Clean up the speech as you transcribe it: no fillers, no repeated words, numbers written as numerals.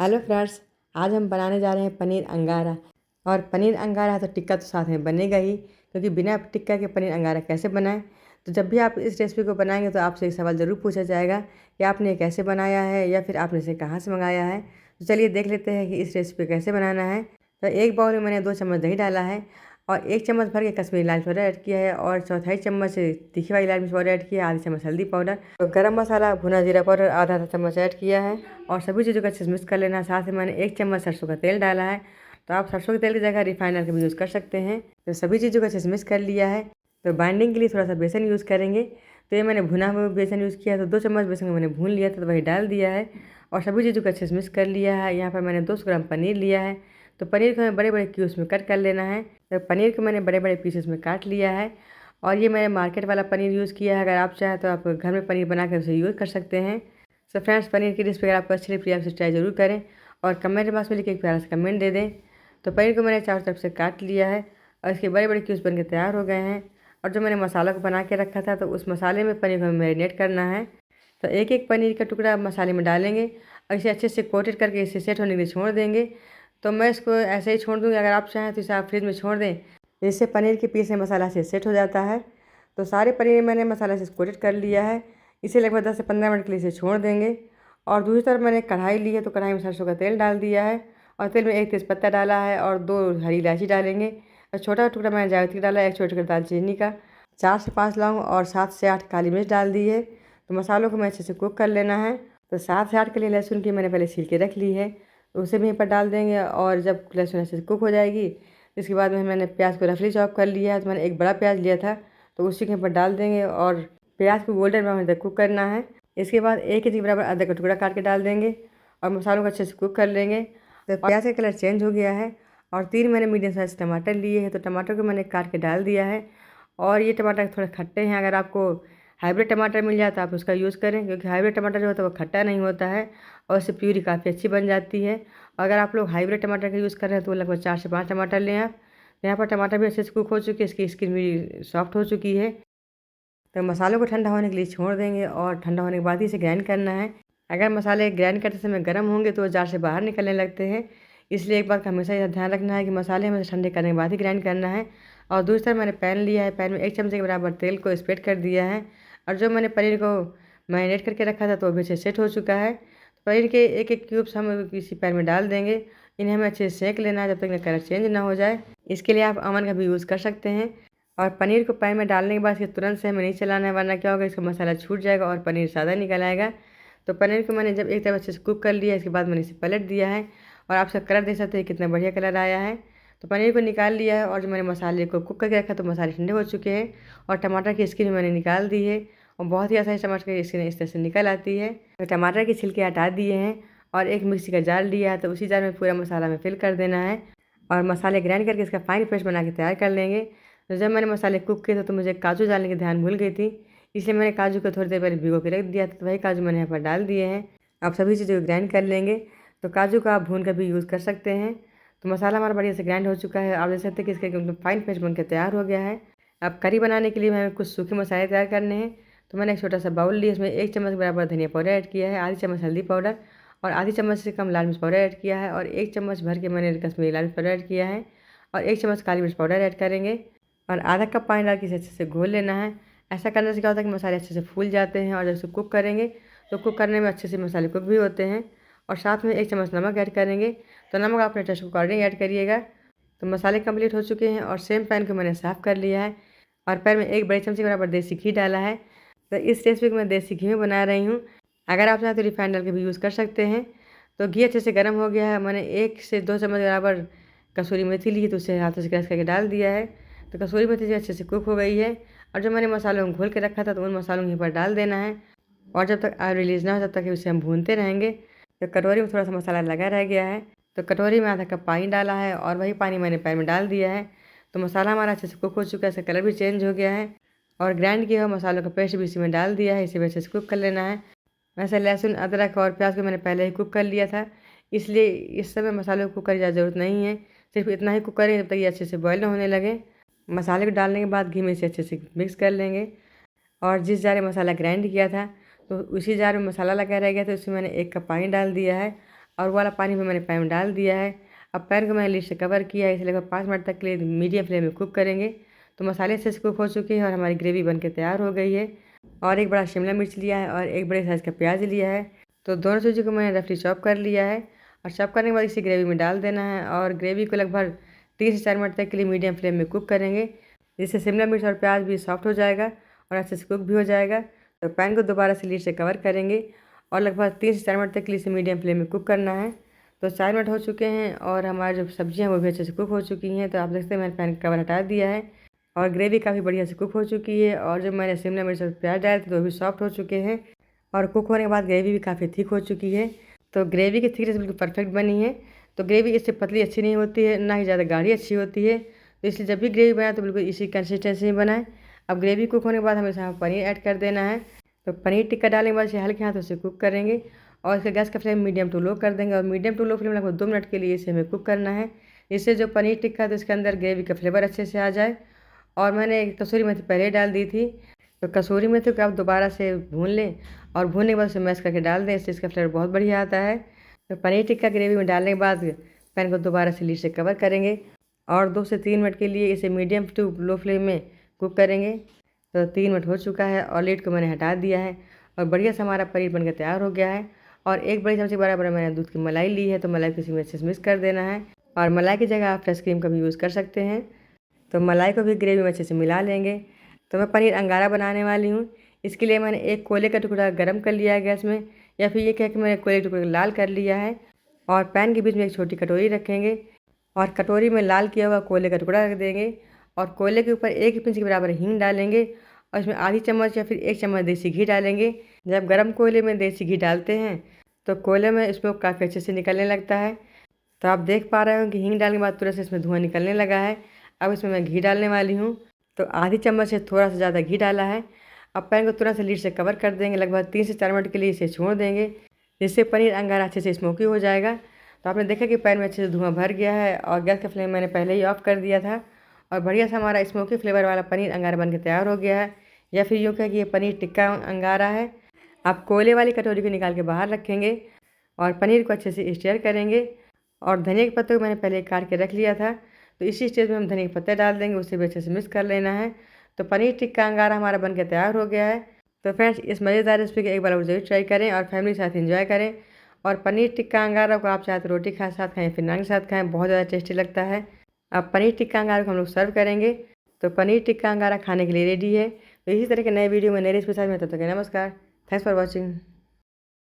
Hello friends, आज हम बनाने जा रहे हैं पनीर अंगारा। और पनीर अंगारा तो टिक्का तो साथ में बनेगा ही, क्योंकि बिना टिक्का के पनीर अंगारा कैसे बनाएं। तो जब भी आप इस रेसिपी को बनाएंगे तो आपसे एक सवाल ज़रूर पूछा जाएगा कि आपने ये कैसे बनाया है या फिर आपने इसे कहाँ से मंगाया है। तो चलिए देख लेते हैं कि इस रेसिपी को कैसे बनाना है। तो एक बाउल में मैंने 2 चम्मच दही डाला है और 1 चम्मच भर के कश्मीरी लाल पाउडर ऐड किया है और चौथाई चम्मच तीखी वाली लाल मिर्च पाउडर ऐड किया है, आधी चम्मच हल्दी पाउडर, तो गरम मसाला भुना जीरा पाउडर आधा चम्मच ऐड किया है और सभी चीज़ों को अच्छे से मिक्स कर लेना है। साथ ही मैंने 1 चम्मच सरसों का तेल डाला है, तो आप सरसों के तेल की जगह रिफाइंड ऑयल का भी यूज़ कर सकते हैं। तो सभी चीज़ों को अच्छे से मिक्स कर लिया है। तो बाइंडिंग के लिए थोड़ा सा बेसन यूज़ करेंगे, तो ये मैंने भुना हुआ बेसन यूज़ किया है। तो 2 चम्मच बेसन को मैंने भून लिया था, तो वही डाल दिया है और सभी चीज़ों को अच्छे से मिक्स कर लिया है। यहाँ पर मैंने 200 ग्राम पनीर लिया है, तो पनीर को हमें बड़े बड़े क्यूब्स में कट कर लेना है। तो पनीर को मैंने बड़े बड़े पीसेस में काट लिया है और ये मैंने मार्केट वाला पनीर यूज़ किया है। अगर आप चाहें तो आप घर में पनीर बना कर उसे यूज़ कर सकते हैं। सो फ्रेंड्स, पनीर की रेसिपी अगर आपको अच्छी लगी आप ट्राई ज़रूर करें और कमेंट बॉक्स में लिख के एक प्यारा सा कमेंट दे दें। तो पनीर को मैंने चारों तरफ से काट लिया है और इसके बड़े बड़े क्यूब्स बन के तैयार हो गए हैं। और जो मैंने मसाला को बना के रखा था, तो उस मसाले में पनीर को हमें मैरिनेट करना है। तो एक एक पनीर का टुकड़ा मसाले में डालेंगे और इसे अच्छे से कोटेड करके इसे सेट होने के लिए छोड़ देंगे। तो मैं इसको ऐसे ही छोड़ दूँगी, अगर आप चाहें तो इसे आप फ्रिज में छोड़ दें, जिससे पनीर के पीस में मसाला से सेट हो जाता है। तो सारे पनीर मैंने मसाला से कोटेड कर लिया है। इसे लगभग 10 से 15 मिनट के लिए इसे छोड़ देंगे। और दूसरी तरफ मैंने कढ़ाई ली है, तो कढ़ाई में सरसों का तेल डाल दिया है और तेल में 1 तेज़पत्ता डाला है और 2 हरी इलायची डालेंगे और छोटा टुकड़ा मैंने जावित्री डाला है, 1 छोटा टुकड़ा दालचीनी का, 4 से 5 लौंग और 7 से 8 काली मिर्च डाल दी है। तो मसालों को मैं अच्छे से कुक कर लेना है। तो 7 से 8 के लिए लहसुन की मैंने पहले छील के रख ली है, तो उसे भी यहीं पर डाल देंगे। और जब लहसुन अच्छे से कुक हो जाएगी, इसके बाद में मैंने प्याज को रफली चॉप कर लिया है। तो मैंने एक बड़ा प्याज लिया था, तो उसी के ऊपर डाल देंगे और प्याज को गोल्डन ब्राउन तक कुक करना है। इसके बाद 1 इंच बराबर अदरक का टुकड़ा काट के डाल देंगे और मसालों को अच्छे से कुक कर लेंगे। तो प्याज का कलर चेंज हो गया है और 3 मैंने मीडियम साइज टमाटर लिए हैं, तो टमाटर को मैंने काट के डाल दिया है। और ये टमाटर थोड़े खट्टे हैं, अगर आपको हाइब्रिड टमाटर मिल जाए तो आप उसका यूज़ करें, क्योंकि हाइब्रिड टमाटर जो होता है वो खट्टा नहीं होता है और इससे प्यूरी काफ़ी अच्छी बन जाती है। अगर आप लोग हाइब्रिड टमाटर का यूज़ कर रहे हैं तो लगभग 4 से 5 टमाटर लें आप। तो यहाँ पर टमाटर भी अच्छे से कुक हो चुके हैं, इसकी स्किन भी सॉफ्ट हो चुकी है। तो मसालों को ठंडा होने के लिए छोड़ देंगे और ठंडा होने के बाद ही इसे ग्राइंड करना है। अगर मसाले ग्राइंड करते समय गर्म होंगे तो वो जार से बाहर निकलने लगते हैं, इसलिए एक बात का हमेशा यह ध्यान रखना है कि मसाले हमें ठंडे करने के बाद ही ग्राइंड करना है। और दूसरी तरफ मैंने पैन लिया है, पैन में 1 चमचे के बराबर तेल को स्प्रेड कर दिया है और जो मैंने पनीर को मैरिनेट करके रखा था तो वो भी अच्छे से सेट हो चुका है। पनीर के एक एक क्यूब्स हम इसी पैन में डाल देंगे। इन्हें हमें अच्छे से सेक लेना है जब तक इनका कलर चेंज ना हो जाए। इसके लिए आप अवन का भी यूज़ कर सकते हैं। और पनीर को पैन में डालने के बाद इसे तुरंत से हमें नहीं चलाना है, वरना क्या होगा, इसका मसाला छूट जाएगा और पनीर सादा निकल आएगा। तो पनीर को मैंने जब एक तरफ अच्छे से कुक कर लिया, इसके बाद मैंने इसे पलट दिया है और आप इसका कलर देख सकते हैं कितना बढ़िया कलर आया है। तो पनीर को निकाल लिया है और जो मैंने मसाले को कुक करके रखा तो मसाले ठंडे हो चुके हैं और टमाटर की स्किन मैंने निकाल दी है और बहुत ही आसानी से टमाटर की स्किन इस तरह से निकल आती है। तो टमाटर के छिलके हटा दिए हैं और एक मिक्सी का जार लिया है, तो उसी जार में पूरा मसाला में फिल कर देना है और मसाले ग्राइंड करके इसका फाइन पेस्ट बना के तैयार कर लेंगे। तो जब मैंने मसाले कुक किए थे तो मुझे काजू डालने की ध्यान भूल गई थी, इसलिए मैंने काजू को थोड़ी देर पहले भिगो के रख दिया था, तो वही काजू मैंने यहाँ पर डाल दिए हैं। आप सभी चीज़ों को ग्राइंड कर लेंगे, तो काजू का आप भून कर भी यूज़ कर सकते हैं। तो मसाला हमारा बढ़िया से ग्राइंड हो चुका है, आप देख सकते हैं कि इसका एकदम फाइन पेस्ट बनकर तैयार हो गया है। अब करी बनाने के लिए हमें कुछ सूखे मसाले तैयार करने हैं। तो मैंने एक छोटा सा बाउल लिया, इसमें 1 चम्मच बराबर धनिया पाउडर ऐड किया है, आधी चम्मच हल्दी पाउडर और आधी चम्मच से कम लाल मिर्च पाउडर ऐड किया है और 1 चम्मच भर के मैंने कश्मीरी लाल मिर्च पाउडर ऐड किया है और 1 चम्मच काली मिर्च पाउडर ऐड करेंगे और आधा कप पानी डाल के इसे अच्छे से घोल लेना है। ऐसा करने से क्या होता है कि मसाले अच्छे से फूल जाते हैं और जब इसे कुक करेंगे तो कुक करने में अच्छे से मसाले कुक भी होते हैं। और साथ में 1 चम्मच नमक ऐड करेंगे, तो नमक आप अपने टेस्ट के अकॉर्डिंग ऐड करिएगा। तो मसाले कंप्लीट हो चुके हैं और सेम पैन को मैंने साफ़ कर लिया है और पैन में 1 बड़े चमचे के बराबर देसी घी डाला है। तो इस रेसिपी को मैं देसी घी में बना रही हूँ, अगर आप चाहें तो रिफाइंड डाल के भी यूज़ कर सकते हैं। तो घी अच्छे से गर्म हो गया है, मैंने 1 से 2 चम्मच बराबर कसूरी मेथी ली, तो उसे हाथों से क्रश करके डाल दिया है। तो कसूरी मेथी अच्छे से कुक हो गई है और जो मैंने मसालों को घोल के रखा था तो उन मसालों को पर डाल देना है और जब तक ऑयल रिलीज़ ना हो तब तक उसे हम भूनते रहेंगे। तो कटोरी में थोड़ा सा मसाला लगा रह गया है, तो कटोरी में आधा कप पानी डाला है और वही पानी मैंने पैन में डाल दिया है। तो मसाला हमारा अच्छे से कुक हो चुका है, इसका कलर भी चेंज हो गया है और ग्राइंड किया हुआ मसालों का पेस्ट भी इसी में डाल दिया है, इसे भी अच्छे से कुक कर लेना है। वैसे लहसुन अदरक और प्याज को मैंने पहले ही कुक कर लिया था, इसलिए इस समय मसालों को कुक करने की ज़रूरत नहीं है, सिर्फ इतना ही कुक करें जब तक ये अच्छे से बॉयल ना होने लगे। मसाले को डालने के बाद घी में इसे अच्छे से मिक्स कर लेंगे और जिस जार में मसाला ग्राइंड किया था तो उसी जार में मसाला लगा रह गया था, उसमें मैंने 1 कप पानी डाल दिया है और वो वाला पानी भी मैंने पैन में डाल दिया है। अब पैन को मैंने लीड से कवर किया है, इसे लगभग 5 मिनट तक के लिए मीडियम फ्लेम में कुक करेंगे। तो मसाले अच्छे से कुक हो चुके हैं और हमारी ग्रेवी बनके तैयार हो गई है। और एक बड़ा शिमला मिर्च लिया है और एक बड़े साइज़ का प्याज लिया है। तो दोनों चीज़ों को मैंने रफली चॉप कर लिया है और चॉप करने के बाद इसी ग्रेवी में डाल देना है और ग्रेवी को लगभग 3 से 4 मिनट तक के लिए मीडियम फ्लेम में कुक करेंगे, जिससे शिमला मिर्च और प्याज भी सॉफ्ट हो जाएगा और अच्छे से कुक भी हो जाएगा। तो पैन को दोबारा से लीड से कवर करेंगे और लगभग 3 से 4 मिनट तक के लिए इसे मीडियम फ्लेम में कुक करना है। तो 4 मिनट हो चुके हैं और हमारी जो सब्जियाँ वो भी अच्छे से कुक हो चुकी हैं। तो आप देखते हैं मैंने पैन का कवर हटा दिया है और ग्रेवी काफ़ी बढ़िया से कुक हो चुकी है और जो मैंने शिमला मिर्च और प्याज डाले थे तो वो भी सॉफ्ट हो चुके हैं और कुक होने के बाद ग्रेवी भी काफ़ी थिक हो चुकी है। तो ग्रेवी की थिकनेस बिल्कुल परफेक्ट बनी है। तो ग्रेवी इससे पतली अच्छी नहीं होती है, ना ही ज़्यादा गाढ़ी अच्छी होती है। तो इसलिए जब भी ग्रेवी बनाए तो बिल्कुल इसी कंसिस्टेंसी में बनाएं। अब ग्रेवी कुक होने के बाद हमें इसमें पनीर ऐड कर देना है। तो पनीर टिक्का डालने के बाद इसे हल्के हाथों से कुक करेंगे और इसका गैस का फ्लेम मीडियम टू लो कर देंगे और मीडियम टू लो फ्लेम लगभग 2 मिनट के लिए इसे हमें कुक करना है, इससे जो पनीर टिक्का है तो इसके अंदर ग्रेवी का फ्लेवर अच्छे से आ जाए। और मैंने एक कसूरी मेथी पहले ही डाल दी थी, तो कसूरी मेथी को आप दोबारा से भून लें और भूनने के बाद उसे मैश करके डाल दें, इससे इसका फ्लेवर बहुत बढ़िया आता है। तो पनीर टिक्का ग्रेवी में डालने के बाद पैन को दोबारा से लीड से कवर करेंगे और 2 से 3 मिनट के लिए इसे मीडियम टू लो फ्लेम में कुक करेंगे। तो 3 मिनट हो चुका है और लीड को मैंने हटा दिया है और बढ़िया से हमारा पनीर बनकर तैयार हो गया है। और एक बड़ी चमचे बराबर मैंने दूध की मलाई ली है, तो मलाई को इसी में अच्छे से मिक्स कर देना है और मलाई की जगह आप फ्रेश क्रीम का भी यूज़ कर सकते हैं। तो मलाई को भी ग्रेवी में अच्छे से मिला लेंगे। तो मैं पनीर अंगारा बनाने वाली हूँ। इसके लिए मैंने एक कोयले का टुकड़ा गरम कर लिया है गैस में, या फिर ये कह के मैंने कोयले के टुकड़े लाल कर लिया है और पैन के बीच में एक छोटी कटोरी रखेंगे और कटोरी में लाल किया हुआ कोयले का टुकड़ा रख देंगे और कोयले के ऊपर 1 पिंच के बराबर हींग डालेंगे और इसमें आधी चम्मच या फिर 1 चम्मच देसी घी डालेंगे। जब गर्म कोयले में देसी घी डालते हैं तो कोयले में स्मोक काफ़ी अच्छे से निकलने लगता है। तो आप देख पा रहे हो कि हींग डालने के बाद तुरंत से इसमें धुआं निकलने लगा है। अब इसमें मैं घी डालने वाली हूँ, तो आधी चम्मच से थोड़ा सा ज़्यादा घी डाला है। अब पैन को तुरंत से लीड से कवर कर देंगे, लगभग 3 से 4 मिनट के लिए इसे छोड़ देंगे, जिससे पनीर अंगारा अच्छे से स्मोकी हो जाएगा। तो आपने देखा कि पैन में अच्छे से धुआं भर गया है और गैस का फ्लेम मैंने पहले ही ऑफ कर दिया था और बढ़िया से हमारा स्मोकी फ्लेवर वाला पनीर अंगारा बनकर तैयार हो गया है, या फिर यूँ कह कि ये पनीर टिक्का अंगारा है। आप कोयले वाली कटोरी को निकाल के बाहर रखेंगे और पनीर को अच्छे से स्टीयर करेंगे और धनिया के पत्ते को मैंने पहले काट के रख लिया था, तो इसी स्टेज में हम धनिया के पत्ते डाल देंगे, उससे भी अच्छे से मिक्स कर लेना है। तो पनीर टिक्का अंगारा हमारा बनकर तैयार हो गया है। तो फ्रेंड्स, इस मज़ेदार रेसिपी को एक बार ज़रूर ट्राई करें और फैमिली के साथ एंजॉय करें। और पनीर टिक्का अंगारा को आप चाहे तो रोटी के साथ खाएँ, फिर नान के साथ खाएँ, बहुत ज़्यादा टेस्टी लगता है। अब पनीर टिक्का अंगारा को हम लोग सर्व करेंगे। तो पनीर टिक्का अंगारा खाने के लिए रेडी है। तो इसी तरह के नए वीडियो में नई रेसिपी के साथ में, तब तक नमस्कार। Thanks for watching.